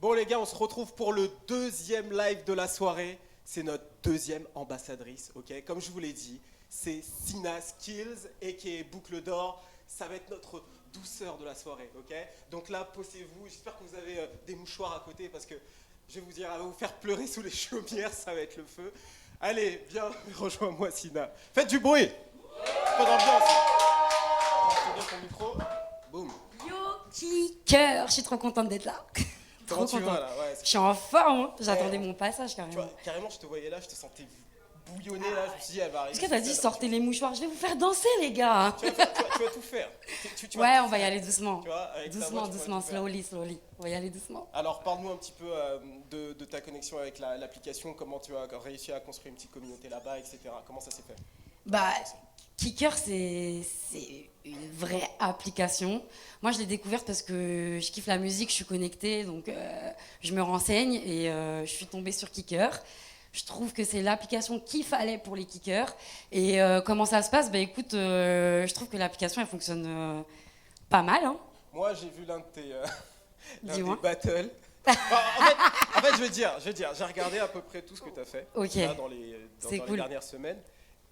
Bon les gars, on se retrouve pour le deuxième live de la soirée. C'est notre deuxième ambassadrice, ok. Comme je vous l'ai dit, c'est Sina Skills, aka Boucle d'Or. Ça va être notre douceur de la soirée, ok. Donc là, posez-vous. J'espère que vous avez des mouchoirs à côté parce que je vais vous dire, elle va vous faire pleurer sous les chaumières, ça va être le feu. Allez, viens, rejoins-moi Sina. Faites du bruit. Pas d'ambiance. Prends bien ton micro. Boum. Yo, kicker, je suis trop contente d'être là. Comment tu vas là? Ouais, je suis en forme, hein. J'attendais mon passage carrément. Tu vois, carrément, je te voyais là, je te sentais bouillonner là, je me suis dit, elle va arriver. Est-ce que t'as dit sortez les mouchoirs? Je vais vous faire danser, les gars. Tu vas tout faire. Ouais, on va y aller doucement. Tu vois, avec doucement, ta voix, doucement, slowly. On va y aller doucement. Alors, parle-nous un petit peu de ta connexion avec l'application, comment tu as réussi à construire une petite communauté là-bas, etc. Comment ça s'est fait? Bah, Kicker, c'est une vraie application. Moi, je l'ai découverte parce que je kiffe la musique, je suis connectée, donc je me renseigne et je suis tombée sur Kicker. Je trouve que c'est l'application qu'il fallait pour les kickers. Et comment ça se passe? Bah écoute, je trouve que l'application, elle fonctionne pas mal. Hein. Moi, j'ai vu l'un de tes battles. En fait, je veux dire, j'ai regardé à peu près tout ce que tu as fait là, dans les dernières semaines.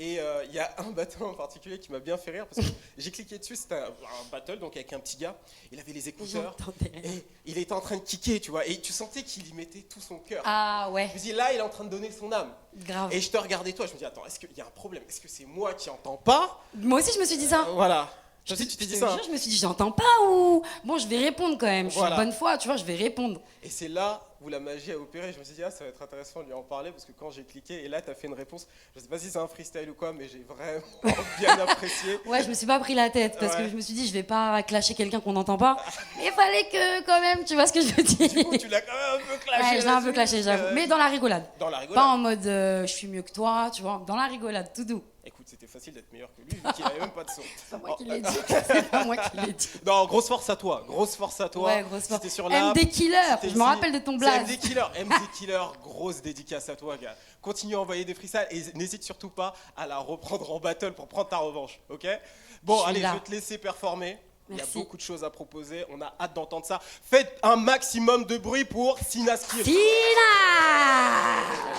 Et il y a un battle en particulier qui m'a bien fait rire parce que j'ai cliqué dessus, c'était un battle donc avec un petit gars, il avait les écouteurs et il était en train de kicker, tu vois, et tu sentais qu'il y mettait tout son cœur. Ah ouais. Je me dis là, il est en train de donner son âme. Grave. Et je te regardais toi, je me dis attends, est-ce qu'il y a un problème? Est-ce que c'est moi qui entends pas? Moi aussi je me suis dit ça. Voilà. Tu t'es dit ça. Je me suis dit j'entends pas ou bon je vais répondre quand même. Je suis de bonne foi, tu vois, je vais répondre. Et c'est là où la magie a opéré. Je me suis dit ça va être intéressant de lui en parler parce que quand j'ai cliqué et là tu as fait une réponse, je sais pas si c'est un freestyle ou quoi, mais j'ai vraiment bien apprécié. Ouais, je me suis pas pris la tête parce que je me suis dit je vais pas clasher quelqu'un qu'on n'entend pas. Mais il fallait que quand même, tu vois ce que je veux dire. Du coup, tu l'as quand même un peu clashé. Ouais, je l'ai un peu clashé, j'avoue. Mais dans la rigolade. Dans la rigolade. Pas en mode je suis mieux que toi, tu vois. Dans la rigolade, tout doux. Écoute, c'était facile d'être meilleur que lui, vu qu'il avait même pas de son. C'est pas moi qui l'ai dit. C'est pas moi qui l'ai dit. Non, grosse force à toi. Grosse force à toi. Ouais, grosse force. C'était sur l'app. MD Killer, je me rappelle de ton blaze. MD Killer. MD Killer, grosse dédicace à toi, gars. Continue à envoyer des freestyles et n'hésite surtout pas à la reprendre en battle pour prendre ta revanche, ok? Bon, allez, je vais te laisser performer. Merci. Il y a beaucoup de choses à proposer. On a hâte d'entendre ça. Faites un maximum de bruit pour Sina Skills. Sina!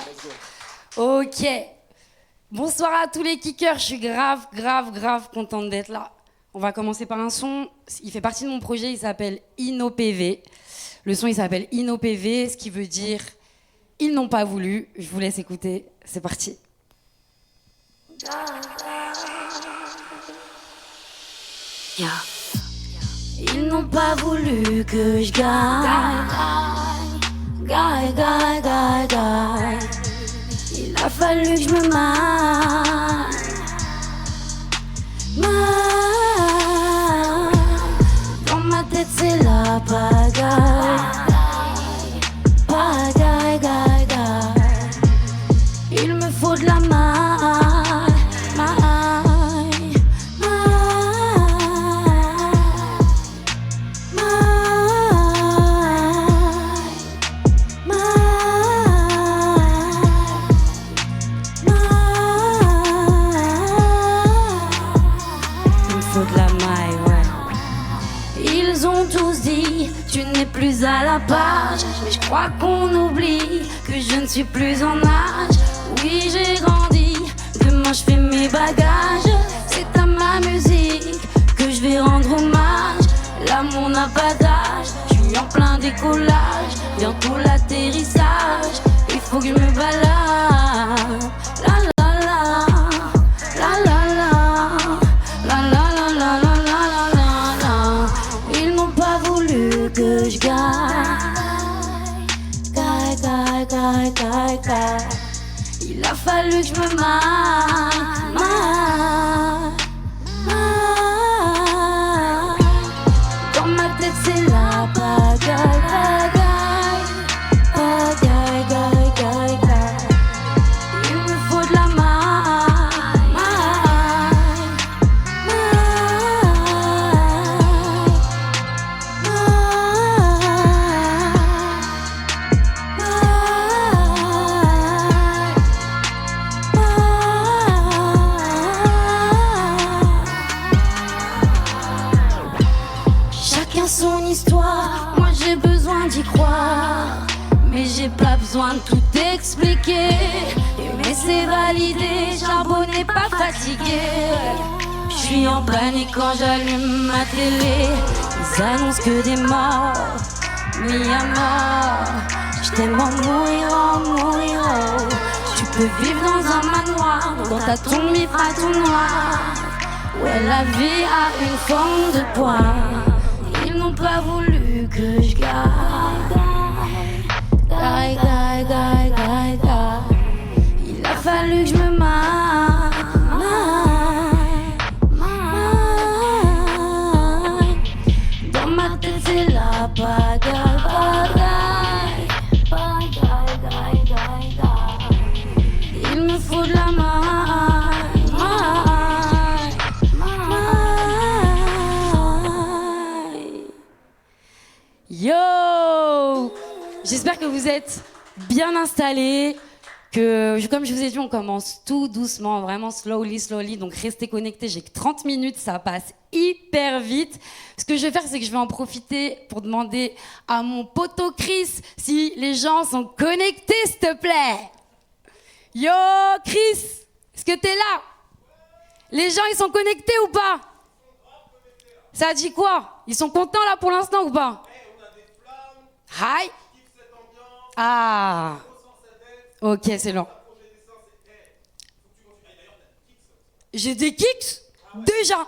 Let's go. Ok. Bonsoir à tous les kickers, je suis grave contente d'être là. On va commencer par un son, il fait partie de mon projet, il s'appelle InnoPV. Le son il s'appelle InnoPV, ce qui veut dire ils n'ont pas voulu. Je vous laisse écouter, c'est parti. Ils n'ont pas voulu que je gagne. Il a fallu que je me maille. Dans ma tête c'est la pagaille. Il me faut de la maille. Tu n'es plus à la page, mais je crois qu'on oublie que je ne suis plus en âge. Oui, j'ai grandi, demain je fais mes bagages. C'est à ma musique que je vais rendre hommage. L'amour n'a pas d'âge, je suis en plein décollage. Bientôt l'atterrissage, il faut que je me balade. La la la, la la la, la la la la la la la la. Ils n'ont pas voulu que je gagne. Il a fallu que je me maille. Dans ma tête c'est la pagaille. Il me faut de la maille. d'y croire, mais j'ai pas besoin de tout expliquer. Aimer c'est valider, charbonner pas fatigué. Je suis en panique quand j'allume ma télé. Ils annoncent que des morts, mis à mort. Je t'aime en mourir, oh. Tu peux vivre dans un manoir, dans ta tombe il fera tout noir. Ouais, la vie a une forme de poire. Ils n'ont pas voulu que je garde. Il a fallu que je me maille. Dans ma tête c'est la pagaille. Il me faut de la maille. Yo! J'espère que vous êtes bien installés, que comme je vous ai dit, on commence tout doucement, vraiment slowly, donc restez connectés, j'ai que 30 minutes, ça passe hyper vite. Ce que je vais faire, c'est que je vais en profiter pour demander à mon poteau Chris si les gens sont connectés, s'il te plaît. Yo Chris, est-ce que t'es là? Les gens, ils sont connectés ou pas? Ça dit quoi? Ils sont contents là pour l'instant ou pas? Hi. Ah. Ok, c'est long. J'ai des kicks? Déjà?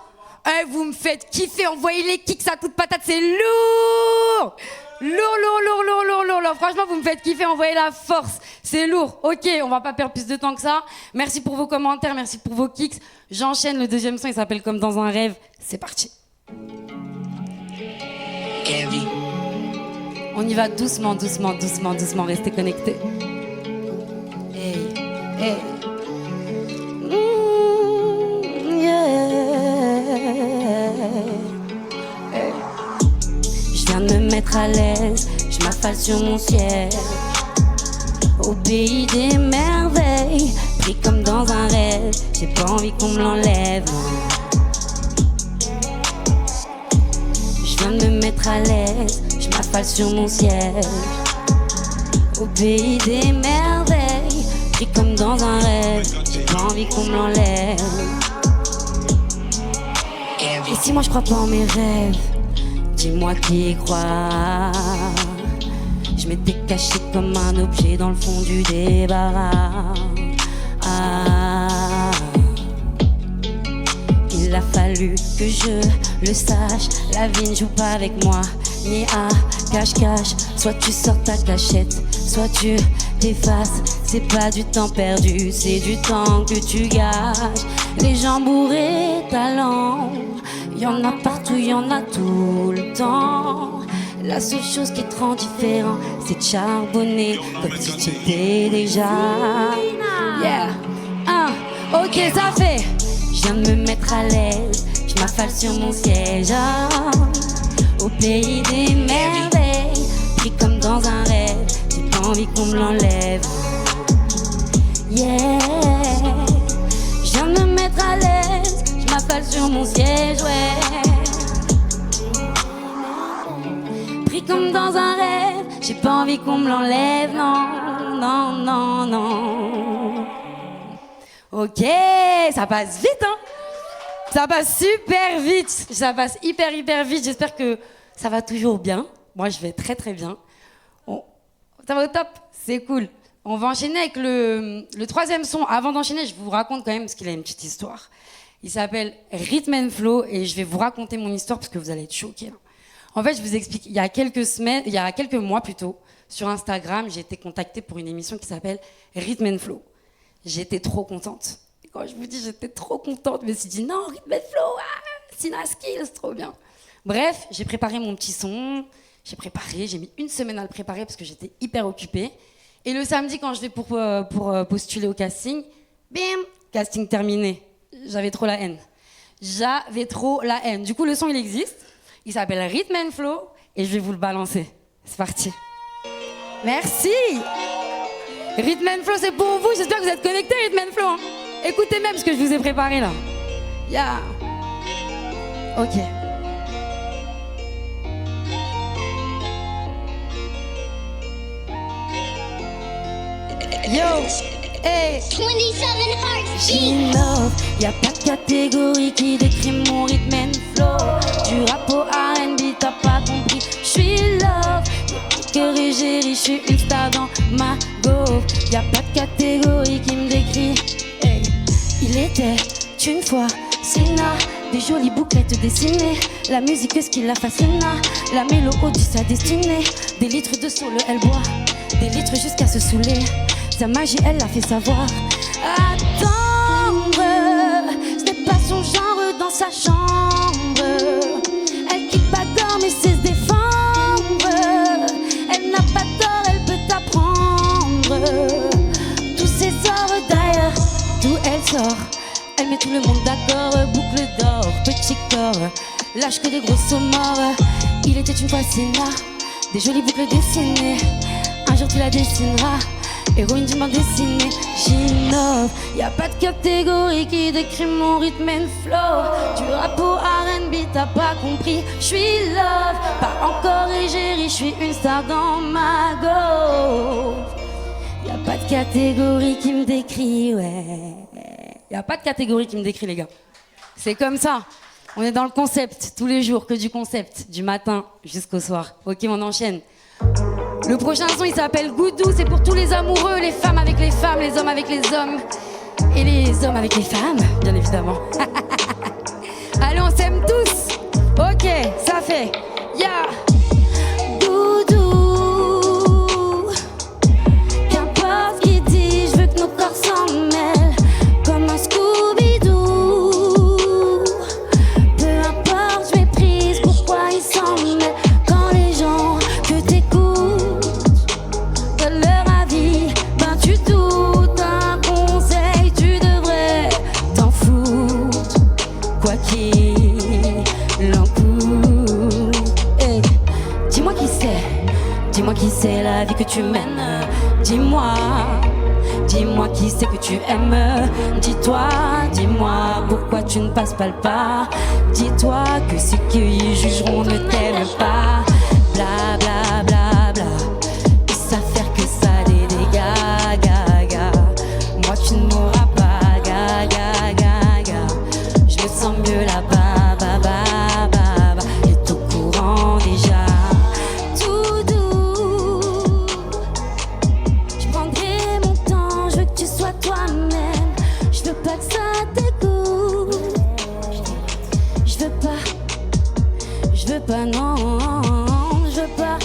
Vous me faites kiffer, envoyez les kicks à coups de patate, c'est lourd. Lourd. Franchement, vous me faites kiffer, envoyez la force, c'est lourd. Ok, on va pas perdre plus de temps que ça. Merci pour vos commentaires, merci pour vos kicks. J'enchaîne, le deuxième son, il s'appelle Comme dans un rêve. C'est parti. Envy. On y va doucement, restez connectés. Hey. Je viens de me mettre à l'aise, je m'affale sur mon ciel. Au pays des merveilles, pris comme dans un rêve. J'ai pas envie qu'on me l'enlève. Je viens de me mettre à l'aise, je m'affale sur mon ciel. Au pays des merveilles, pris comme dans un rêve. J'ai pas envie qu'on me l'enlève. Et si moi je crois pas en mes rêves, dis-moi qui y croit. Je m'étais caché comme un objet dans le fond du débarras. Il a fallu que je le sache. La vie ne joue pas avec moi, ni à cache-cache. Soit tu sors ta cachette, soit tu t'effaces. C'est pas du temps perdu, c'est du temps que tu gages. Les gens bourrés, talent, y'en a partout, y'en a tout le temps. La seule chose qui te rend différent, c'est de charbonner comme si tu étais déjà. Yeah. Ok, ça fait. Je viens de me mettre à l'aise, je m'affale sur mon siège. Au pays des merveilles, pris comme dans un rêve. J'ai pas envie qu'on me l'enlève. Yeah. Je viens de me mettre à l'aise, je m'affale sur mon siège, ouais. Pris comme dans un rêve, j'ai pas envie qu'on me l'enlève, non. Ok, ça passe vite, hein. Ça passe super vite, ça passe hyper vite. J'espère que ça va toujours bien. Moi, je vais très bien. Ça va au top, c'est cool. On va enchaîner avec le troisième son. Avant d'enchaîner, je vous raconte quand même parce qu'il a une petite histoire. Il s'appelle Rhythm and Flow et je vais vous raconter mon histoire parce que vous allez être choqués. En fait, je vous explique. Il y a quelques mois plutôt, sur Instagram, j'ai été contactée pour une émission qui s'appelle Rhythm and Flow. J'étais trop contente. Et quand je vous dis j'étais trop contente, je me suis dit non, Rhythm and Flow, Sina Skills, trop bien. Bref, j'ai préparé mon petit son. J'ai mis 1 semaine à le préparer parce que j'étais hyper occupée. Et le samedi, quand je vais pour postuler au casting, bim, casting terminé. J'avais trop la haine. Du coup, le son, il existe. Il s'appelle Rhythm and Flow et je vais vous le balancer. C'est parti. Merci. Rhythm and Flow, c'est pour vous. J'espère que vous êtes connectés, Rhythm and Flow. Hein. Écoutez même ce que je vous ai préparé là. Yeah. Ok. Yo, hey. 27 Hearts. G-Love, y'a pas de catégorie qui décrit mon rythme and flow. Du rap au R&B, t'as pas compris. J'suis love, que j'éris, j'suis une star dans ma go. Y'a pas de catégorie qui me décrit. Hey. Il était une fois Sina, des jolies bouclettes dessinées. La musique, ce qui la fascina. La mélodie, sa destinée. Des litres de solo, elle boit. Des litres jusqu'à se saouler. Sa magie, elle l'a fait savoir. Attendre, ce n'est pas son genre dans sa chambre. Elle quitte pas d'or mais sait se défendre. Elle n'a pas d'or, elle peut t'apprendre. Tous ses ors d'ailleurs, d'où elle sort. Elle met tout le monde d'accord, boucle d'or, petit corps. Lâche que des gros sauts morts. Il était une fois Sina, des jolies boucles dessinées. Un jour tu la dessineras. Héroïne du monde dessiné, G-Love. Y'a pas de catégorie qui décrit mon rythme and flow. Du rap au R&B, t'as pas compris. J'suis love, pas encore égérie. J'suis une star dans ma go. Y'a pas de catégorie qui me décrit, ouais. Y'a pas de catégorie qui me décrit, les gars. C'est comme ça. On est dans le concept, tous les jours, que du concept. Du matin jusqu'au soir. Ok, on enchaîne. Le prochain son, il s'appelle Goudou. C'est pour tous les amoureux, les femmes avec les femmes, les hommes avec les hommes. Et les hommes avec les femmes, bien évidemment. Allez, on s'aime tous. Ok, ça fait. Ya Goudou. Qu'importe qui dit, je veux que nos corps s'en mêlent. Comme un Scooby-Doo. Peu importe, je méprise pourquoi ils s'en mêlent. Quand les gens que t'écoutes donnent leur avis, ben tu doutes. Un conseil, tu devrais t'en foutre. Quoi qu'il en coûte. Hey, dis-moi qui c'est. Dis-moi qui c'est la vie que tu mènes. Dis-moi. Dis-moi qui c'est que tu aimes. Dis-toi, dis-moi pourquoi tu ne passes pas le pas. Dis-toi que ceux qui jugeront ne t'aiment pas. Bla bla bla bla. Ils savent faire que ça des dégâts, gaga. Moi tu ne m'auras pas, gaga, gaga. Je me sens mieux là-bas, ba ba ba ba. Et au courant déjà. Tout doux. Je prendrai mon temps, je veux que tu sois toi-même. Je veux pas que ça t'écoute. Je veux pas, non. Je veux pas,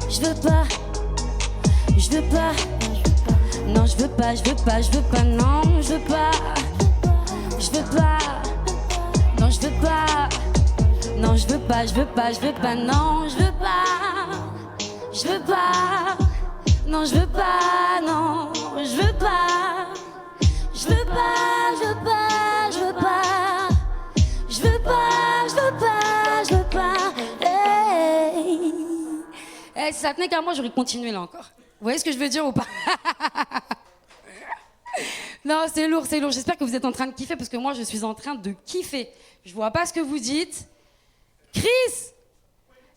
je veux pas, je veux pas. Non, je veux pas, je veux pas, je veux pas, non, je veux pas. Je veux pas, non, je veux pas. Non, je veux pas, je veux pas, je veux pas, non, je veux pas. Je veux pas, non, je veux pas, non, je veux pas. Je veux pas, je veux pas, je veux pas. Je veux pas, je veux pas, je veux pas. Hey. Hey, si ça tenait qu'à moi, j'aurais continué là encore. Vous voyez ce que je veux dire ou pas? Non, c'est lourd, c'est lourd. J'espère que vous êtes en train de kiffer parce que moi, je suis en train de kiffer. Je vois pas ce que vous dites. Chris,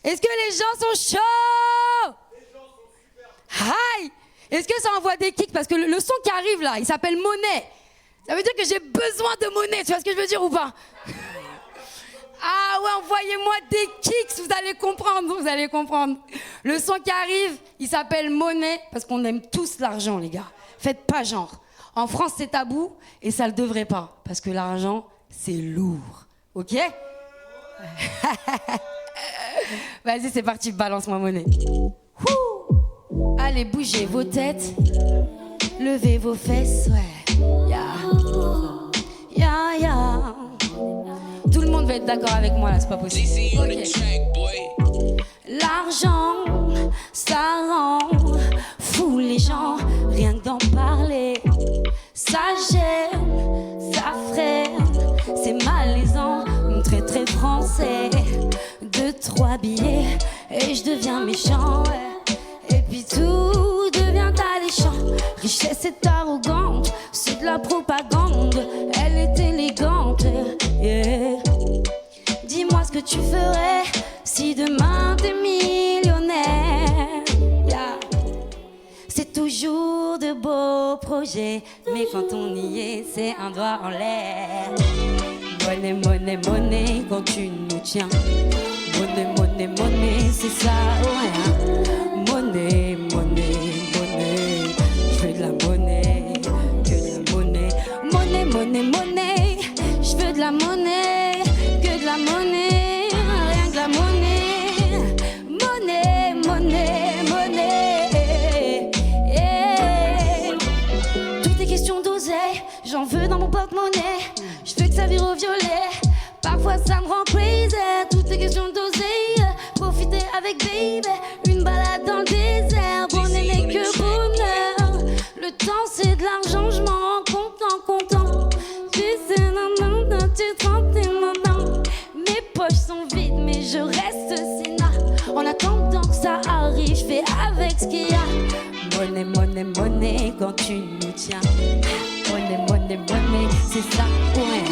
est-ce que les gens sont chauds? Les gens sont super. Hi. Est-ce que ça envoie des kicks? Parce que le son qui arrive là, il s'appelle Monnaie. Ça veut dire que j'ai besoin de monnaie. Tu vois ce que je veux dire ou pas? Ah ouais, envoyez-moi des kicks, vous allez comprendre, vous allez comprendre. Le son qui arrive, il s'appelle Monnaie, parce qu'on aime tous l'argent, les gars. Faites pas genre. En France, c'est tabou, et ça le devrait pas, parce que l'argent, c'est lourd. Ok? Vas-y, c'est parti, balance-moi Monnaie. Ouh. Allez, bougez vos têtes, levez vos fesses, ouais. Ya, ya, ya. Tout le monde va être d'accord avec moi là, c'est pas possible. Okay. L'argent, ça rend fou les gens, rien que d'en parler. Ça gêne, ça freine, c'est malaisant, très très français. 2, 3 billets et je deviens méchant, ouais. Et puis tout devient alléchant. Richesse est arrogante, c'est de la propagande. Elle est élégante, yeah. Dis-moi ce que tu ferais si demain t'es millionnaire, yeah. C'est toujours projet, mais quand on y est, c'est un doigt en l'air. Monnaie, monnaie, monnaie, quand tu nous tiens. Monnaie, monnaie, monnaie, c'est ça ou rien. Monnaie, monnaie, monnaie, je veux de la monnaie, que de la monnaie. Monnaie, monnaie, monnaie, je veux de la monnaie, que de la monnaie, rien que la monnaie. Monnaie, monnaie, monnaie. Yeah. Tout est question d'oseille, j'en veux dans mon porte-monnaie. Je veux que ça vire au violet, parfois ça me rend crazy. Tout est question d'oseille, profiter avec baby. Une balade dans le désert, bonnet n'est que bonheur. Le temps c'est de l'argent, je m'en rends compte en comptant. Tu sais, non, tu te rends maintenant. Mes poches sont vides, mais je reste sénat. En attendant que ça arrive, je fais avec ce qu'il y a. Monnaie, monnaie, monnaie, quand tu nous tiens. Monnaie, monnaie, monnaie, c'est ça ou rien.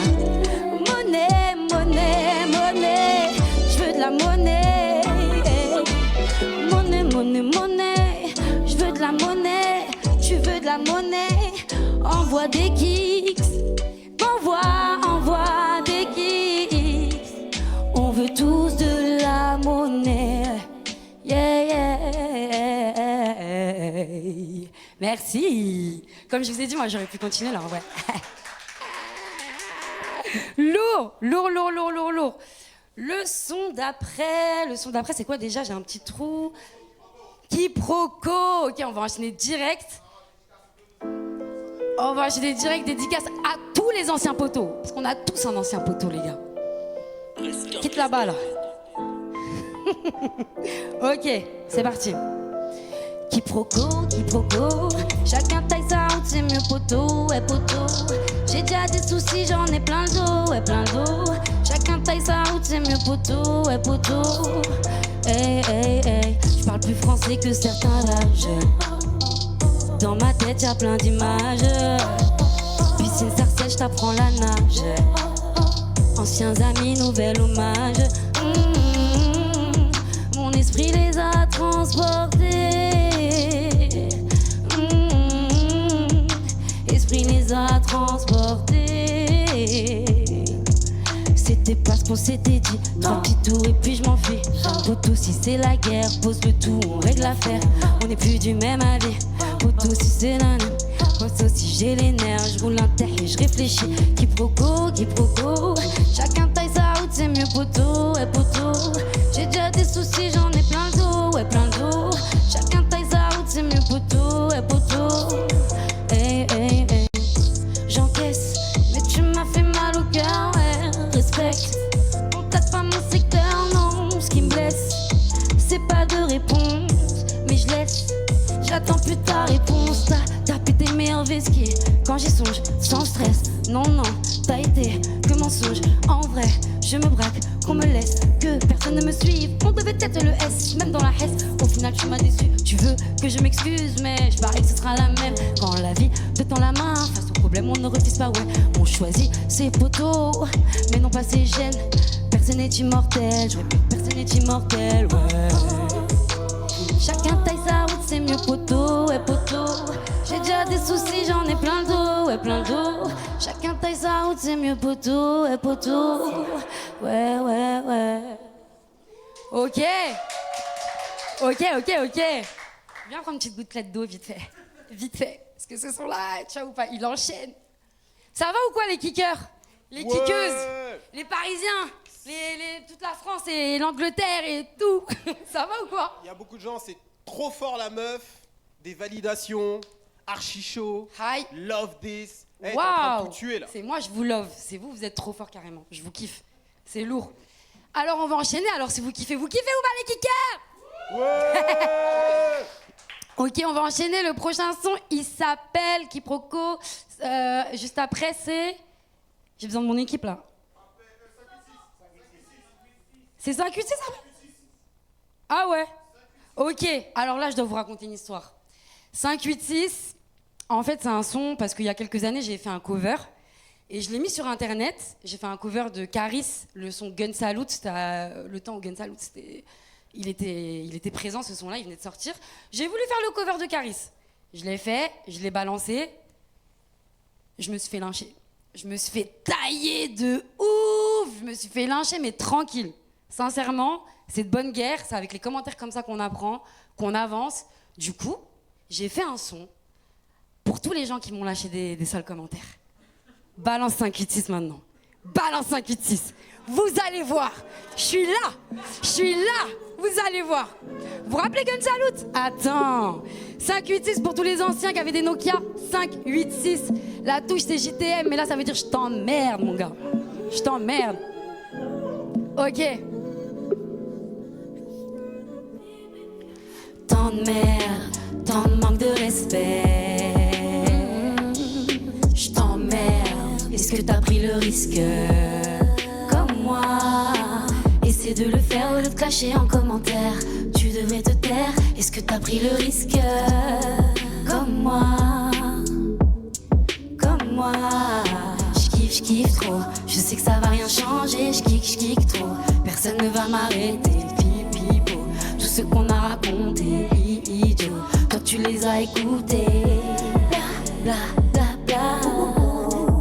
Monnaie, monnaie, monnaie, je veux de la monnaie. Monnaie, monnaie, monnaie, je veux de la monnaie. Tu veux de la monnaie, envoie des kicks. Envoie des kicks. On veut tous de la monnaie. Yeah, yeah. Merci. Comme je vous ai dit, moi j'aurais pu continuer là, ouais. Lourd. Le son d'après, c'est quoi déjà? J'ai un petit trou. Quiproquo. Ok, on va enchaîner direct. On va enchaîner direct, dédicace à tous les anciens poteaux. Parce qu'on a tous un ancien poteau, les gars. Quitte là-bas, là. Ok, c'est parti. Quiproquo, chacun taille sa route, c'est mieux poteau, ouais poteau. J'ai déjà des soucis, j'en ai plein le dos, ouais plein le dos. Chacun taille sa route, c'est mieux poteau, ouais poteau. Hey, hey, hey, je parle plus français que certains d'âge. Dans ma tête y'a plein d'images. Piscine Sarcelles, je t'apprends la nage. Anciens amis, nouvel hommage. Mon esprit les a transportés. Esprit les a transportés. C'était pas ce qu'on s'était dit. 3 petits tours et puis je m'enfuis. Poteau, si c'est la guerre, pose le tout, on règle l'affaire. On n'est plus du même avis. Poteau, si c'est la nuit. Poteau, si j'ai les nerfs, je roule un terre et je réfléchis. Quiproquo, chacun taille sa route, c'est mieux poteau, ouais poteau. J'ai déjà des soucis, j'en ai plein le dos, ouais plein le dos. Chacun taille sa route, c'est mieux poteau, ouais poteau. Hey, hey, hey. J'encaisse, mais tu m'as fait mal au cœur, ouais. Respecte, on tape pas mon secteur, non. Ce qui me blesse, c'est pas de réponse, mais je laisse. J'attends plus ta réponse. T'as pété mes whisky quand j'y songe, sans stress. Non, t'as été que mensonge. En vrai, je me braque, qu'on me laisse, que personne ne me suive. On devait être le S, même dans la hesse. Au final, tu m'as déçu. Tu veux que je m'excuse, mais je parie que ce sera la même. Quand la vie te tend la main, face au problème, on ne refuse pas, ouais. On choisit ses poteaux, mais non pas ses gènes. Personne n'est immortel, je répète, personne n'est immortel, ouais. Chacun taille sa route, c'est mieux poteau, ouais poteau. J'ai déjà des soucis, j'en ai plein le dos, ouais plein le dos. Chacun taille sa route, c'est mieux poteau, ouais poteau. Ouais. Ok. Viens prendre une petite gouttelette d'eau, vite fait. Parce que ce son-là, tu vois ou pas, il enchaîne. Ça va ou quoi les kickers? Les kickeuses? Les Parisiens? Toute la France et l'Angleterre et tout. Ça va ou quoi? Il y a beaucoup de gens, c'est trop fort la meuf, des validations, archi chaud, Hi. love this. Hey, t'es en train de Waouh. tout tuer là. C'est moi, je vous love. C'est vous, vous êtes trop fort carrément. Je vous kiffe. C'est lourd. Alors on va enchaîner. Alors si vous kiffez ou pas les kickers? Ouais. Ok, on va enchaîner. Le prochain son, il s'appelle Quiproquo. Juste après, c'est... J'ai besoin de mon équipe là. C'est 5-8, c'est ça? Ah ouais. Ok, alors là, je dois vous raconter une histoire. 5-8-6, en fait, c'est un son parce qu'il y a quelques années, j'ai fait un cover et je l'ai mis sur Internet. J'ai fait un cover de Caris, le son Gun Salute. C'était le temps où Gun Salute, il était présent, ce son-là, il venait de sortir. J'ai voulu faire le cover de Caris. Je l'ai fait, je l'ai balancé je me suis fait lyncher. Je me suis fait tailler de ouf. Je me suis fait lyncher, mais tranquille. Sincèrement, c'est de bonne guerre. C'est avec les commentaires comme ça qu'on apprend, qu'on avance. Du coup, j'ai fait un son pour tous les gens qui m'ont lâché des sales commentaires. Balance 586 maintenant. Balance 586. Vous allez voir. Je suis là. Vous allez voir. Vous vous rappelez Gun Salute? Attends. 586 pour tous les anciens qui avaient des Nokia. 586. La touche c'est JTM, mais là ça veut dire je t'emmerde mon gars. Je t'emmerde. Ok. Tant de merde, tant de manque de respect. Je t'emmerde. Est-ce que t'as pris le risque comme moi? Essaie de le faire au lieu de clasher en commentaire. Tu devrais te taire. Est-ce que t'as pris le risque comme moi? Comme moi. Je kiffe trop. Je sais que ça va rien changer. Je kick trop. Personne ne va m'arrêter. Pipipo. Tout ce qu'on a raconté, idiot. Toi tu les as écoutés. Bla bla bla bla.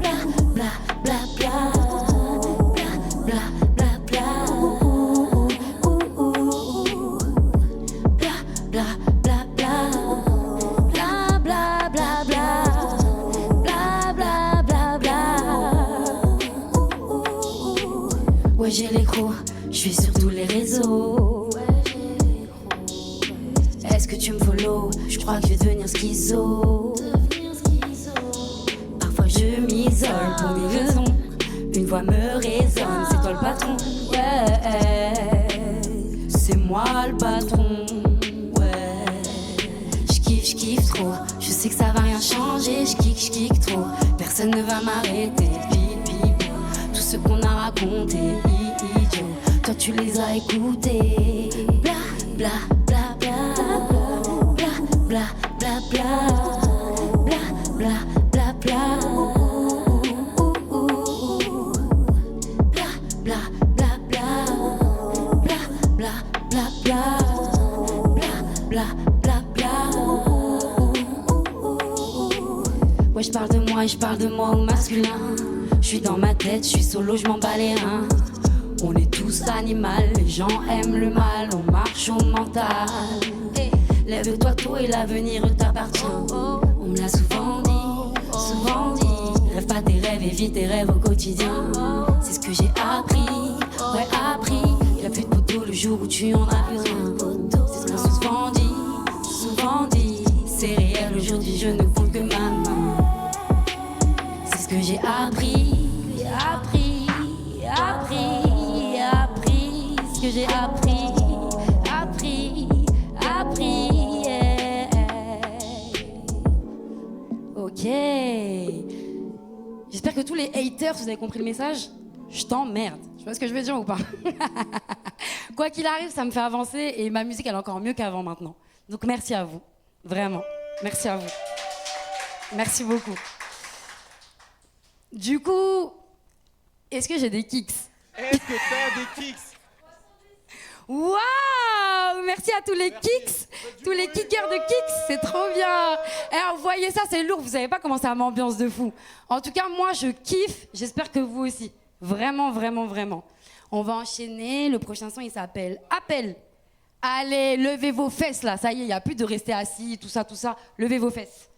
Bla bla bla bla. Bla bla bla. Bla bla bla bla. Bla bla bla bla. Bla bla bla bla. Ouais j'ai l'écro, je suis sur tous les réseaux. Est-ce que tu me follow? Je crois que je vais devenir schizo. Parfois je m'isole pour des raisons. Une voix me résonne, c'est toi le patron. Ouais, c'est moi le patron. Ouais, je kiffe trop. Je sais que ça va rien changer. Je kick trop. Personne ne va m'arrêter. Pipi, tout ce qu'on a raconté, idiot. Toi tu les as écoutés. Bla bla bla bla. Bla bla bla. Bla bla bla bla. Bla bla bla. Bla bla bla bla. Bla bla bla bla. Ouais je parle de moi et je parle de moi au masculin. Je suis dans ma tête, je suis solo, je m'en bats les reins. On est tous animal, les gens aiment le mal, on marche au mental. Lève-toi tôt et l'avenir t'appartient. On me l'a souvent dit, souvent dit. Rêve pas tes rêves, évite tes rêves au quotidien. C'est ce que j'ai appris, ouais appris. Y'a plus de poteau le jour où tu en as plus rien. C'est ce qu'on m'a souvent dit, souvent dit. C'est réel, aujourd'hui je ne compte que ma main. C'est ce que j'ai appris, appris, appris, appris. Ce que j'ai appris, appris, appris. Ok. J'espère que tous les haters, vous avez compris le message. Je t'emmerde. Tu vois ce que je veux dire ou pas? Quoi qu'il arrive, ça me fait avancer et ma musique elle est encore mieux qu'avant maintenant. Donc merci à vous. Vraiment. Merci à vous. Merci beaucoup. Du coup, est-ce que j'ai des kicks? Est-ce que t'as des kicks? Waouh! Merci à tous les kicks, tous les kickers de kicks, c'est trop bien. Alors, vous voyez ça, c'est lourd, vous savez pas comment ça m'ambiance de fou. En tout cas, moi, je kiffe, j'espère que vous aussi. Vraiment, vraiment, vraiment. On va enchaîner, le prochain son, il s'appelle Appel. Allez, levez vos fesses, là, ça y est, il n'y a plus de rester assis, tout ça, levez vos fesses.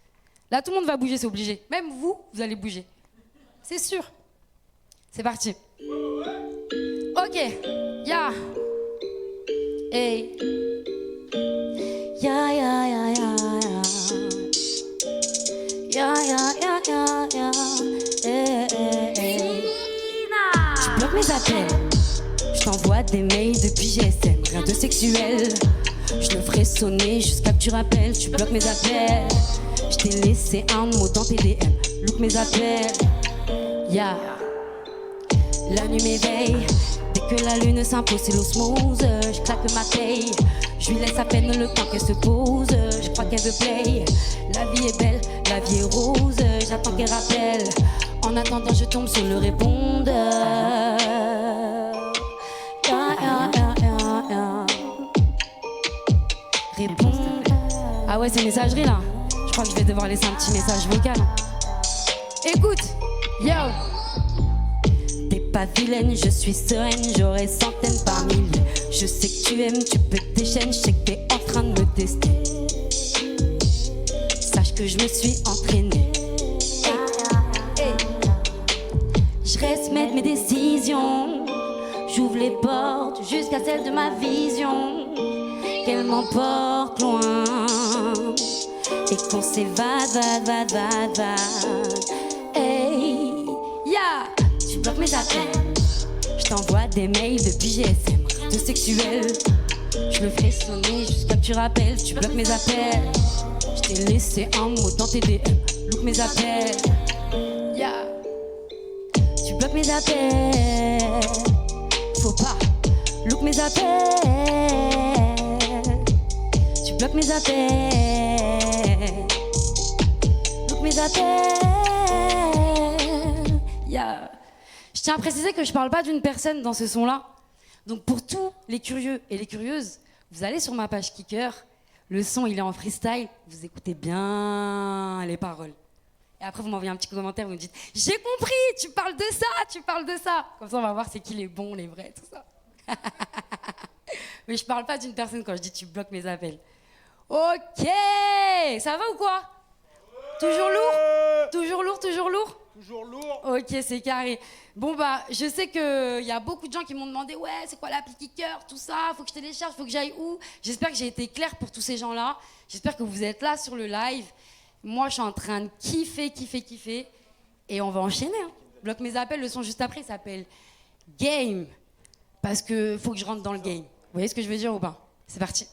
Là, tout le monde va bouger, c'est obligé. Même vous, vous allez bouger. C'est sûr. C'est parti. Ok, ya. Hey. Ya ya ya ya ya. Ya ya ya ya ya. Hey, hey, hey. Tu bloques mes appels. Je t'envoie des mails depuis GSM. Rien de sexuel. Je le ferai sonner jusqu'à que tu rappelles. Tu bloques mes appels. Je t'ai laissé un mot dans tes DM. Look mes appels. Ya. La nuit m'éveille. Dès que la lune s'impose, c'est l'osmose. Je claque ma taille. Je lui laisse à peine le temps qu'elle se pose. Je crois qu'elle veut play. La vie est belle, la vie est rose. J'attends qu'elle rappelle. En attendant, je tombe sur le répondeur. Réponds. Ah ouais, c'est messagerie là. Je crois que je vais devoir laisser un petit message vocal. Écoute, yo. T'es pas vilaine, je suis sereine, j'aurai centaines par milliers. Je sais que tu aimes, tu peux te déchaîner, je sais que t'es en train de me tester. Sache que je me suis entraînée. Je respecte mes décisions, j'ouvre les portes jusqu'à celle de ma vision. Qu'elle m'emporte loin et qu'on s'évade, Hey, yeah, tu bloques mes appels, je t'envoie des mails depuis GSM, de sexuel. Je le fais sonner jusqu'à que tu rappelles, tu bloques mes appels. Je t'ai laissé un mot dans tes DM, look mes appels. Yeah. Tu bloques mes appels, faut pas, look mes appels. Tu bloques mes appels, look mes appels. Yeah. Je tiens à préciser que je parle pas d'une personne dans ce son-là. Donc pour tous les curieux et les curieuses, vous allez sur ma page Kicker, le son il est en freestyle, vous écoutez bien les paroles. Et après, vous m'envoyez un petit commentaire, vous me dites « J'ai compris, tu parles de ça, tu parles de ça !» Comme ça, on va voir c'est qui les bons, les vrais, tout ça. Mais je parle pas d'une personne quand je dis « Tu bloques mes appels ». Ok, ça va ou quoi? Toujours lourd? Toujours lourd, toujours lourd? Toujours lourd. Ok, c'est carré. Bon, bah, je sais qu'il y a beaucoup de gens qui m'ont demandé « Ouais, c'est quoi l'appli Kicker, tout ça? Faut que je télécharge, faut que j'aille où ?» J'espère que j'ai été claire pour tous ces gens-là. J'espère que vous êtes là sur le live. Moi, je suis en train de kiffer. Et on va enchaîner. Hein. Bloque mes appels, le son juste après, il s'appelle Game. Parce que faut que je rentre dans le game. Vous voyez ce que je veux dire ou pas? C'est parti.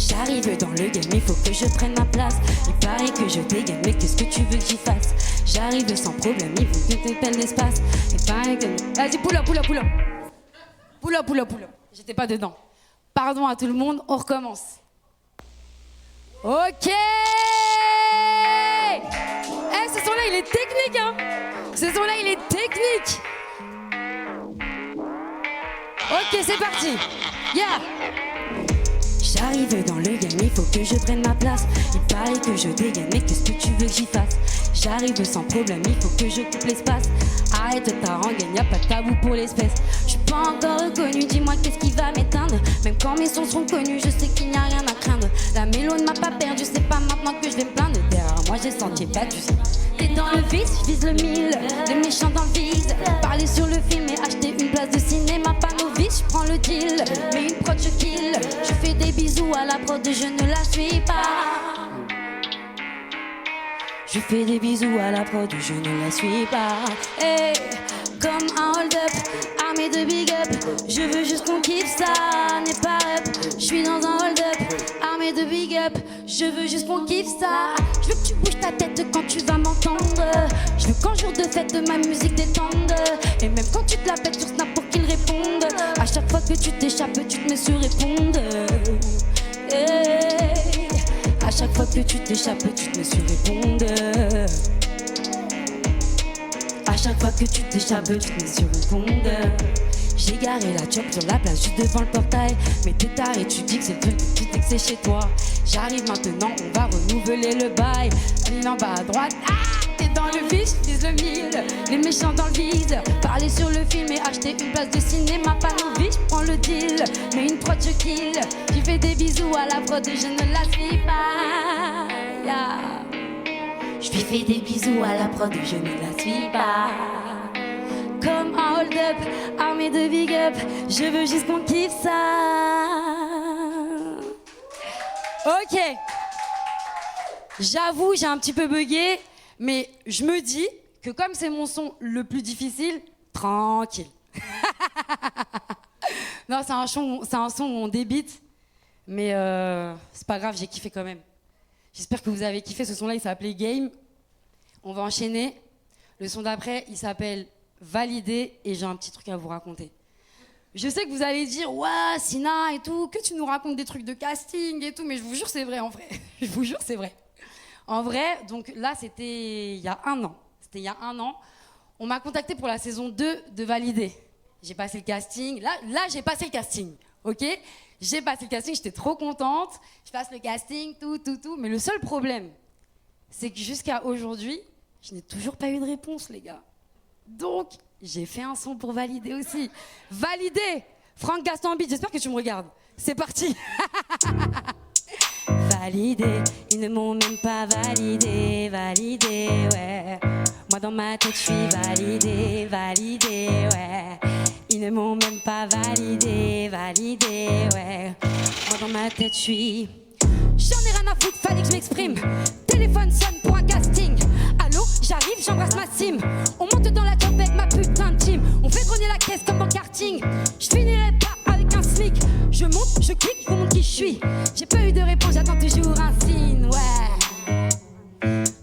J'arrive dans le game, il faut que je prenne ma place. Il paraît que je dégaine, mais qu'est-ce que tu veux que j'y fasse? J'arrive sans problème, il faut que tu t'appelles l'espace. Il paraît que... Vas-y, pull up. Pull up. J'étais pas dedans. Pardon à tout le monde, on recommence. Ok. Ce son-là, il est technique, hein. Ce son-là, il est technique. Ok, c'est parti. Yeah. J'arrive dans le game, il faut que je prenne ma place. Il paraît que je dégaine, mais qu'est-ce que tu veux que j'y fasse? J'arrive sans problème, il faut que je coupe l'espace. Arrête ta rengaine, y'a pas de tabou pour l'espèce. J'suis pas encore reconnu, dis-moi qu'est-ce qui va m'éteindre. Même quand mes sons seront connus, je sais qu'il n'y a rien à craindre. La mélo ne m'a pas perdu, c'est pas maintenant que je vais me plaindre. Derrière moi j'ai senti pas tu sais. T'es dans le vice, j'vise le 1000. Les méchants dans le vise. Parler sur le film et acheter une place de cinéma, pas novice, j'prends le deal. Mais une prod je kill. Je fais des bisous à la prod, je ne la suis pas. Je fais des bisous à la prod, je ne la suis pas. Hey, comme un hold-up, armé de big up. Je veux juste qu'on kiffe ça, n'est pas up. Je suis dans un hold-up, armé de big up. Je veux juste qu'on kiffe ça. Je veux que tu bouges ta tête quand tu vas m'entendre. Je veux qu'en jour de fête de ma musique détende. Et même quand tu te la pètes sur Snap pour qu'il réponde. À chaque fois que tu t'échappes, tu te mets sur répondre. Hey. À chaque fois que tu t'échappes, tu te mets sur répondeur. À chaque fois que tu t'échappes, tu te mets sur répondeur. J'ai garé la chop sur la place juste devant le portail. Mais t'es taré, tu dis que c'est le truc, tu dis que c'est chez toi. J'arrive maintenant, on va renouveler le bail. Ligne en bas à droite, t'es dans le vice, vise le 1000. Les méchants dans le vide. Parler sur le film et acheter une place de cinéma, pas novice, prends le deal. Mais une prod je kill. Tu fais des bisous à la prod et je ne la suis pas. Yeah. Je lui fais des bisous à la prod et je ne la suis pas. Comme un hold-up, armé de big up. Je veux juste qu'on kiffe ça. Ok. J'avoue, j'ai un petit peu bugué, mais je me dis que comme c'est mon son le plus difficile, tranquille. Non, c'est un son où on débite, mais c'est pas grave, j'ai kiffé quand même. J'espère que vous avez kiffé. Ce son-là, il s'appelait Game. On va enchaîner. Le son d'après, il s'appelle Validé et j'ai un petit truc à vous raconter. Je sais que vous allez dire, ouais, Sina et tout, que tu nous racontes des trucs de casting et tout, mais je vous jure, c'est vrai en vrai. Je vous jure, c'est vrai. En vrai, donc là, c'était il y a un an. C'était il y a un an. On m'a contacté pour la saison 2 de Validé. J'ai passé le casting. Là, j'ai passé le casting, ok? J'ai passé le casting, j'étais trop contente. Je passe le casting, tout. Mais le seul problème, c'est que jusqu'à aujourd'hui, je n'ai toujours pas eu de réponse, les gars. Donc, j'ai fait un son pour Validé aussi. Validé, Franck Gastambide, j'espère que tu me regardes. C'est parti. Validé, ils ne m'ont même pas validé, ouais. Moi dans ma tête je suis validé, ouais. Ils ne m'ont même pas validé, ouais. Moi dans ma tête je suis... J'en ai rien à foutre, fallait que je m'exprime. Téléphone sonne pour un casting. Allô, j'arrive, j'embrasse ma sim. On monte dans la job avec ma putain de team. On fait grogner la caisse comme en karting. Je finirai pas avec un smic. Je monte, je clique, je vous montre qui je suis. J'ai pas eu de réponse, j'attends toujours un signe, ouais.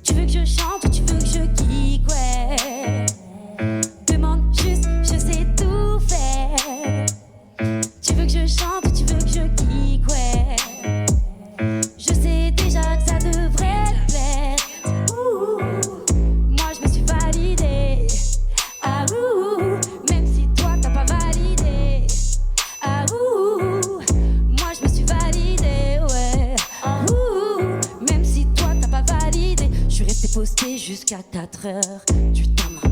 Tu veux que je chante ou tu veux que je kick, ouais. Demande juste, je sais tout faire. Tu veux que je chante ou tu veux que je kick, ouais. Je sais déjà que ça devrait te plaire. Ouh, moi je me suis validée. Ah ouh, même si toi t'as pas validé. Ah ouh, moi je me suis validée, ouais. Ouh, même si toi t'as pas validé. Je suis restée postée jusqu'à 4h du matin.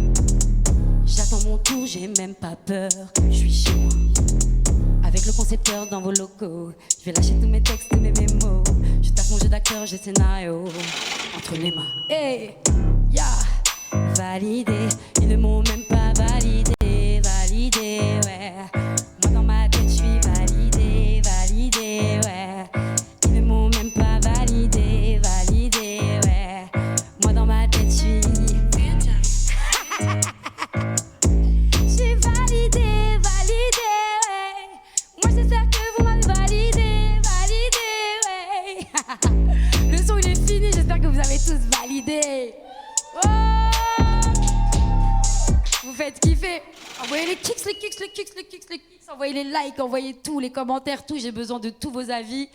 J'attends mon tour, j'ai même pas peur. Je suis chez moi. Avec le concepteur dans vos locaux, je vais lâcher tous mes textes, tous mes mémos. Je tape mon jeu d'acteur, j'ai scénario entre les mains. Hey, ya, validé, ils ne m'ont même pas validé, ouais. Moi dans ma tête, je suis validé, ouais. Ils ne m'ont même pas validé, ouais. Moi dans ma tête, je suis... J'ai validé, ouais. Moi j'espère que vous m'avez validé, ouais. Le son il est fini, j'espère que vous avez tous validé. Oh, vous faites kiffer. Envoyez les kicks, envoyez les likes, envoyez tout, les commentaires, tout. J'ai besoin de tous vos avis.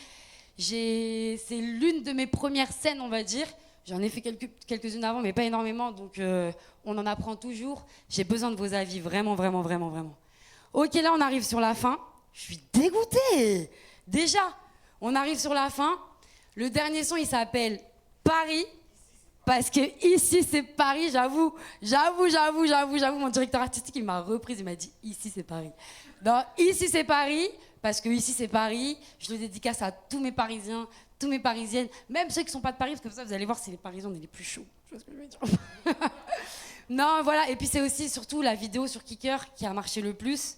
C'est l'une de mes premières scènes, on va dire. J'en ai fait quelques-unes avant, mais pas énormément, donc on en apprend toujours. J'ai besoin de vos avis, vraiment. Ok, là, on arrive sur la fin. Je suis dégoûtée. Déjà, on arrive sur la fin. Le dernier son, il s'appelle Paris. Parce que ici, c'est Paris, j'avoue. Mon directeur artistique, il m'a reprise, il m'a dit, ici, c'est Paris. Non, ici, c'est Paris. Parce que ici, c'est Paris. Je le dédicace à tous mes Parisiens, tous mes Parisiennes, même ceux qui ne sont pas de Paris, parce que ça, vous allez voir, c'est les Parisiens, on est les plus chauds. Tu vois ce que je veux dire? Non, voilà. Et puis, c'est aussi, surtout, la vidéo sur Kicker qui a marché le plus.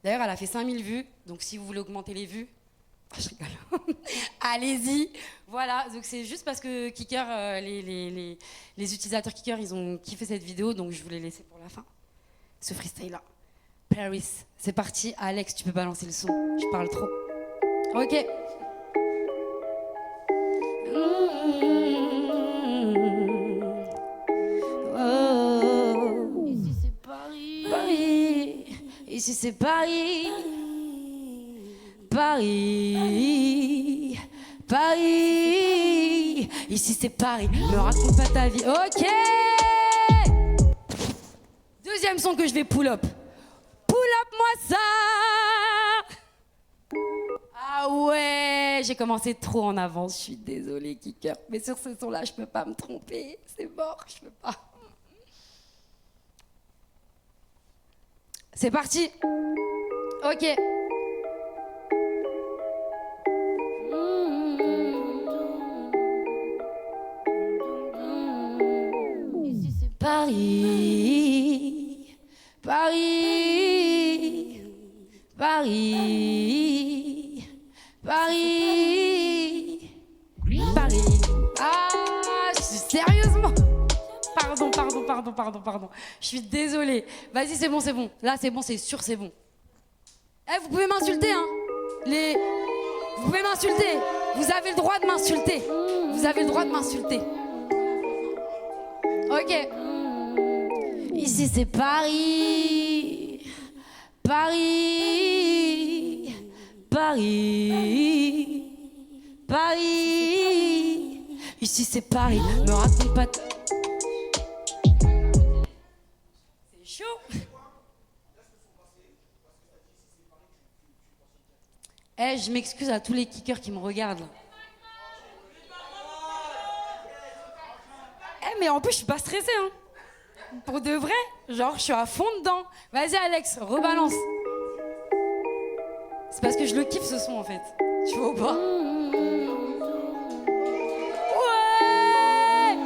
D'ailleurs, elle a fait 5000 vues. Donc, si vous voulez augmenter les vues, je rigole. Allez-y. Voilà. Donc, c'est juste parce que Kicker, les utilisateurs Kicker, ils ont kiffé cette vidéo. Donc, je voulais laisser pour la fin ce freestyle-là. Paris. C'est parti. Alex, tu peux balancer le son. Je parle trop. Ok. Oh. Ici, c'est Paris. Ici, c'est Paris. Ici, c'est Paris. Me raconte pas ta vie. Ok. Deuxième son que je vais pull up. Pull up moi ça. Ah ouais, j'ai commencé trop en avance. Je suis désolée, Kicker. Mais sur ce son-là, je peux pas me tromper. C'est mort, je peux pas. C'est parti. Ok. Ici c'est Paris. Ah, sérieusement. Pardon. Je suis désolée. Vas-y, c'est bon. Là, c'est bon, c'est sûr, c'est bon. Eh, vous pouvez m'insulter, hein. Vous pouvez m'insulter. Vous avez le droit de m'insulter. Ok. Ici, c'est Paris. Ici, c'est Paris. Me raconte pas... Eh, je m'excuse à tous les kickers qui me regardent. Eh, mais en plus, je suis pas stressée, hein. Pour de vrai, genre, je suis à fond dedans. Vas-y, Alex, rebalance. C'est parce que je le kiffe ce son, en fait. Tu vois ou pas? Ouais!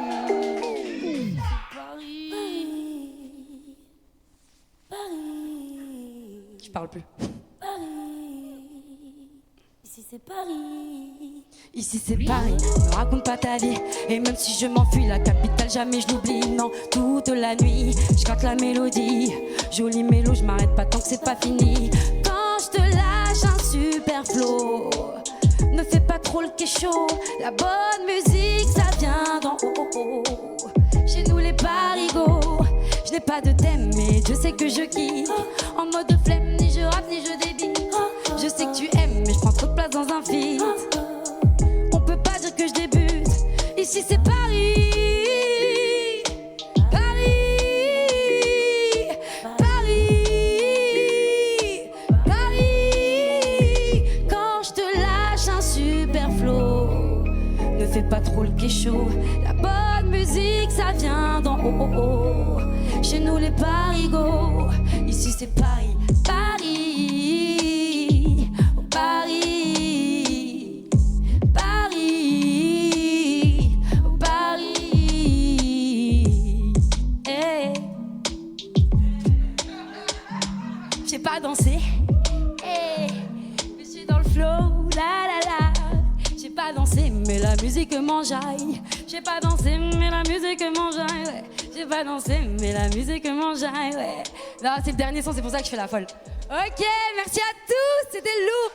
Je parle plus. Ici c'est Paris. Ici c'est Paris, me raconte pas ta vie. Et même si je m'enfuis, la capitale jamais je l'oublie. Non, toute la nuit, je gratte la mélodie. Jolie mélo, je m'arrête pas tant que c'est pas fini. Quand je te lâche un super flow, ne fais pas trop le kécho. La bonne musique, ça vient d'en haut. Chez nous les parigots, je n'ai pas de thème mais je sais que je kiffe. En mode flemme, ni je rappe ni je débite. Je sais que tu aimes mais je prends trop de place dans un feat. On peut pas dire que je débute. Ici c'est Paris. Paris. Paris. Paris. Quand je te lâche un super flow, ne fais pas trop le kécho. La bonne musique ça vient d'en haut. Chez nous les parigots. Ici c'est Paris. Paris. Paris. Paris. Paris. Hey. J'ai pas dansé. Hey. Je suis dans le flow. La la la. J'ai pas dansé mais la musique m'enjaille. J'ai pas dansé mais la musique m'enjaille. Ouais. J'ai pas dansé mais la musique m'enjaille. Ouais. Non, c'est le dernier son, c'est pour ça que je fais la folle. Ok, merci à tous, c'était lourd.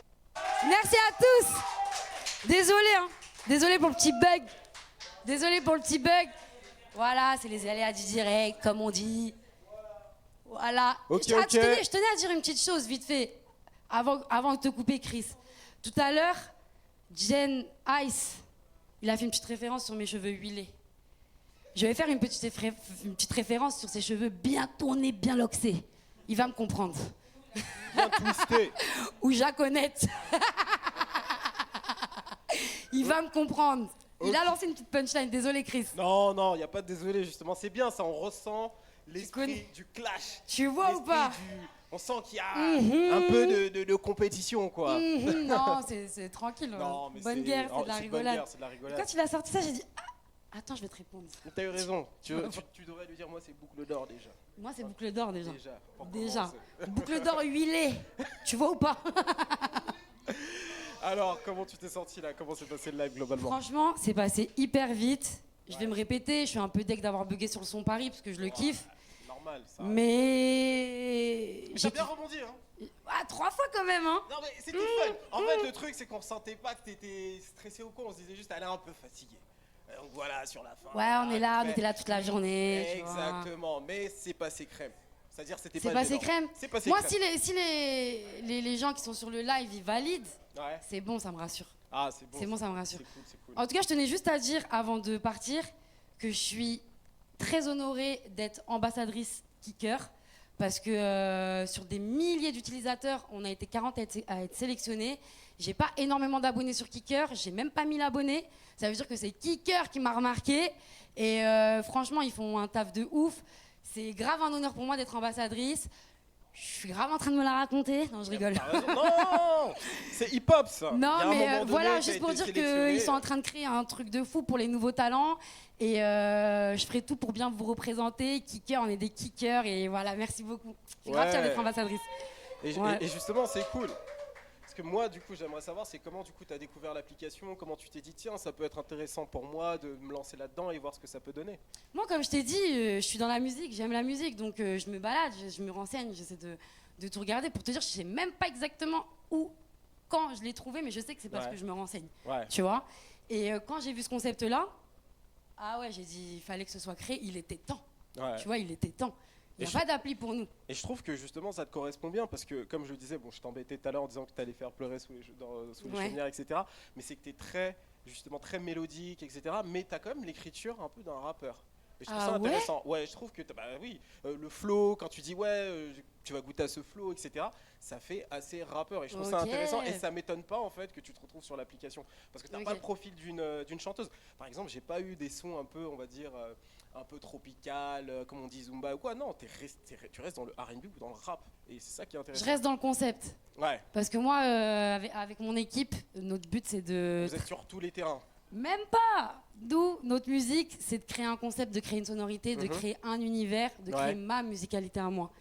Merci à tous. Désolé, hein. Désolé pour le petit bug. Désolé pour le petit bug. Voilà, c'est les aléas du direct, comme on dit. Voilà. Ok, Ah, ok. je tenais à dire une petite chose, vite fait, avant de te couper, Chris. Tout à l'heure, Jen Ice, il a fait une petite référence sur mes cheveux huilés. Je vais faire une petite référence sur ses cheveux bien tournés, bien loxés. Il va me comprendre. Bien twisté. Ou Jaconnette. Il va me comprendre. Il a lancé une petite punchline. Désolé, Chris. Non, non, il n'y a pas de désolé, justement. C'est bien ça, on ressent connais. l'esprit du clash. Tu vois ou L'esprit pas? On sent qu'il y a un peu de compétition, quoi. Non, c'est tranquille. Non, mais bonne guerre, c'est de la bonne rigolade. guerre, c'est de la rigolade. Quand il a sorti ça, j'ai dit attends, je vais te répondre. T'as eu raison. Tu devrais lui dire, moi, c'est boucle d'or déjà. Moi, c'est boucle d'or déjà. Pour Déjà. commencer. Boucle d'or huilée. Tu vois ou pas? Alors, comment tu t'es senti là? Comment s'est passé le live globalement? Franchement, c'est passé hyper vite. Je vais me répéter, je suis un peu deg d'avoir bugué sur le son Paris parce que je le kiffe. Normal, ça. Mais T'as bien rebondi, hein? 3 fois quand même, hein. Non, mais c'était fun. En fait, le truc, c'est qu'on sentait pas que t'étais stressé ou quoi. On se disait juste, elle est un peu fatiguée. Donc voilà, sur la fin. Ouais, on était là toute la journée. tu vois. Exactement, mais c'est passé crème. C'est-à-dire, c'était C'est pas passé gênant. crème. C'est passé Moi, crème. si les gens qui sont sur le live, ils valident, Ouais. c'est bon, ça me rassure. Ah, c'est bon. C'est bon, ça me rassure. C'est cool, c'est cool. En tout cas, je tenais juste à dire, avant de partir, que je suis très honorée d'être ambassadrice Kicker. Parce que sur des milliers d'utilisateurs, on a été 40 à être sélectionnés. J'ai pas énormément d'abonnés sur Kicker, j'ai même pas 1000 abonnés. Ça veut dire que c'est Kicker qui m'a remarqué. Et franchement, ils font un taf de ouf. C'est grave un honneur pour moi d'être ambassadrice. Je suis grave en train de me la raconter. Non, je rigole. T'as raison. Non, c'est hip-hop ça. Il y a Non, un moment mais donné, voilà, t'as juste pour été dire sélectionné. qu'ils sont en train de créer un truc de fou pour les nouveaux talents. Et je ferai tout pour bien vous représenter. Kicker, on est des kickers. Et voilà, merci beaucoup. Je suis grave fière d'être ambassadrice. Et justement, c'est cool. Parce que moi, du coup, j'aimerais savoir, c'est comment, du coup, tu as découvert l'application, comment tu t'es dit, tiens, ça peut être intéressant pour moi de me lancer là-dedans et voir ce que ça peut donner. Moi, comme je t'ai dit, je suis dans la musique, j'aime la musique. Donc, je me balade, je me renseigne, j'essaie de tout regarder. Pour te dire, je sais même pas exactement où, quand je l'ai trouvé, mais je sais que c'est parce que je me renseigne. Ouais. Tu vois? Et quand j'ai vu ce concept-là, ah ouais, j'ai dit, il fallait que ce soit créé, il était temps. Ouais. Tu vois, il était temps. Il n'y a pas d'appli pour nous. Et je trouve que justement ça te correspond bien parce que comme je le disais, bon je t'embêtais tout à l'heure en disant que tu allais faire pleurer sous les chaumières, etc. Mais c'est que tu es très mélodique, etc. Mais tu as quand même l'écriture un peu d'un rappeur. Et je trouve ça intéressant. Ouais, je trouve que, oui, le flow, quand tu dis tu vas goûter à ce flow, etc., ça fait assez rappeur. Et je trouve ça intéressant. Et ça m'étonne pas en fait que tu te retrouves sur l'application. Parce que tu n'as pas le profil d'une chanteuse. Par exemple, j'ai pas eu des sons un peu, on va dire, un peu tropical, comme on dit Zumba ou quoi. Non, tu restes dans le R&B ou dans le rap. Et c'est ça qui est intéressant. Je reste dans le concept. Ouais. Parce que moi, avec mon équipe, notre but c'est de... Vous êtes sur tous les terrains. Même pas. D'où notre musique, c'est de créer un concept, de créer une sonorité, de créer un univers, de créer ma musicalité à moi.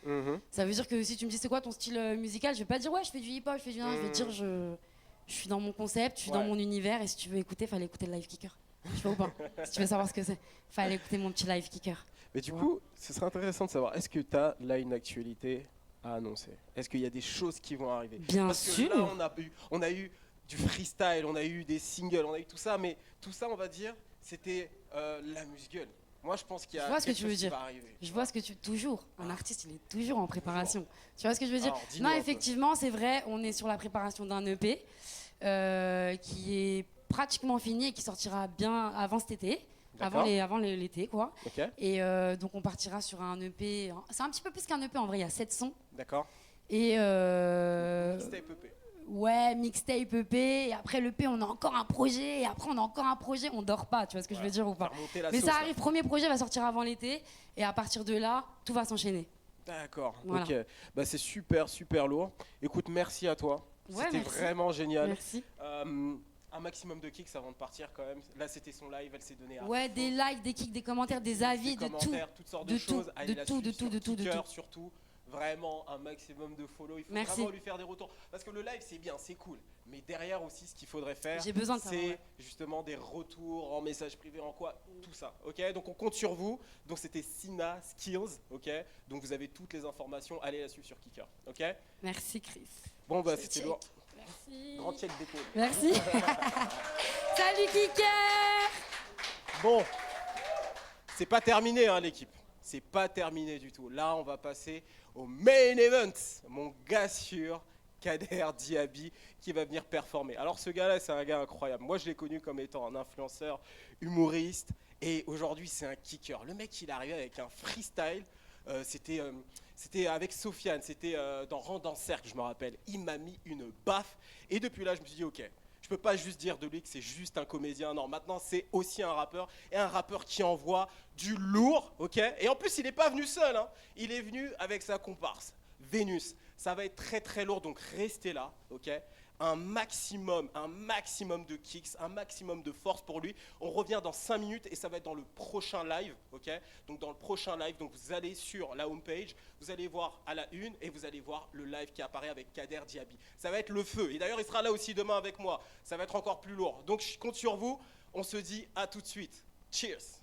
Ça veut dire que si tu me dis c'est quoi ton style musical, je vais pas dire je fais du hip-hop, je fais du... Je vais dire je suis dans mon concept, je suis dans mon univers, et si tu veux écouter, fallait écouter le Live Kicker. Tu vois ou pas? Si tu veux savoir ce que c'est, fallait écouter mon petit Live Kicker. Mais du coup, ce serait intéressant de savoir, est-ce que tu as là une actualité à annoncer? Est-ce qu'il y a des choses qui vont arriver? Bien Parce sûr. que là, on a eu du freestyle, on a eu des singles, on a eu tout ça, mais tout ça, on va dire, c'était la musique. Moi, je pense qu'il y a quelque chose qui va arriver. Je vois ce que tu veux dire. Toujours. Un artiste, il est toujours en préparation. Tu vois ce que je veux dire? Alors, non, effectivement, c'est vrai, on est sur la préparation d'un EP qui est pratiquement fini et qui sortira bien avant cet été. Avant l'été, quoi. Okay. Et donc, on partira sur un EP. C'est un petit peu plus qu'un EP, en vrai, il y a 7 sons. D'accord. Et Mixtape EP. Ouais, mixtape EP, et après l'EP on a encore un projet, et après on a encore un projet, on dort pas, tu vois ce que je veux dire ou pas? Mais ça arrive, premier projet va sortir avant l'été, et à partir de là, tout va s'enchaîner. D'accord, voilà. Ok. Bah, c'est super lourd. Écoute, merci à toi. C'était vraiment génial. Merci. Un maximum de kicks avant de partir quand même. Là c'était son live, elle s'est donnée à ouais, des likes, des kicks, des commentaires, des avis, des commentaires, toutes sortes de choses. De tout. Surtout. Vraiment un maximum de follow, il faut vraiment lui faire des retours parce que le live c'est bien, c'est cool, mais derrière aussi ce qu'il faudrait faire, c'est justement des retours en message privé, en quoi, tout ça, ok? Donc on compte sur vous. Donc c'était Sina Skills, ok? Donc vous avez toutes les informations, allez la suivre sur Kicker, ok? Merci Chris. Bon bah c'était lourd. Merci. Grand check d'épaule. Merci. Salut Kicker. Bon, c'est pas terminé hein l'équipe. C'est pas terminé du tout. Là, on va passer au main event. Mon gars sûr, Kader Diaby, qui va venir performer. Alors, ce gars-là, c'est un gars incroyable. Moi, je l'ai connu comme étant un influenceur, humoriste. Et aujourd'hui, c'est un kicker. Le mec, il est arrivé avec un freestyle. C'était avec Sofiane. C'était dans Rang dans Cercle, je me rappelle. Il m'a mis une baffe. Et depuis là, je me suis dit, OK. Je peux pas juste dire de lui que c'est juste un comédien. Non, maintenant c'est aussi un rappeur, et un rappeur qui envoie du lourd, ok? Et en plus, il n'est pas venu seul, hein. Il est venu avec sa comparse, Vénus. Ça va être très lourd, donc restez là, ok? Un maximum de kicks, un maximum de force pour lui. On revient dans 5 minutes et ça va être dans le prochain live, ok? Donc dans le prochain live, donc vous allez sur la homepage, vous allez voir à la une et vous allez voir le live qui apparaît avec Kader Diaby. Ça va être le feu. Et d'ailleurs, il sera là aussi demain avec moi. Ça va être encore plus lourd. Donc je compte sur vous. On se dit à tout de suite. Cheers!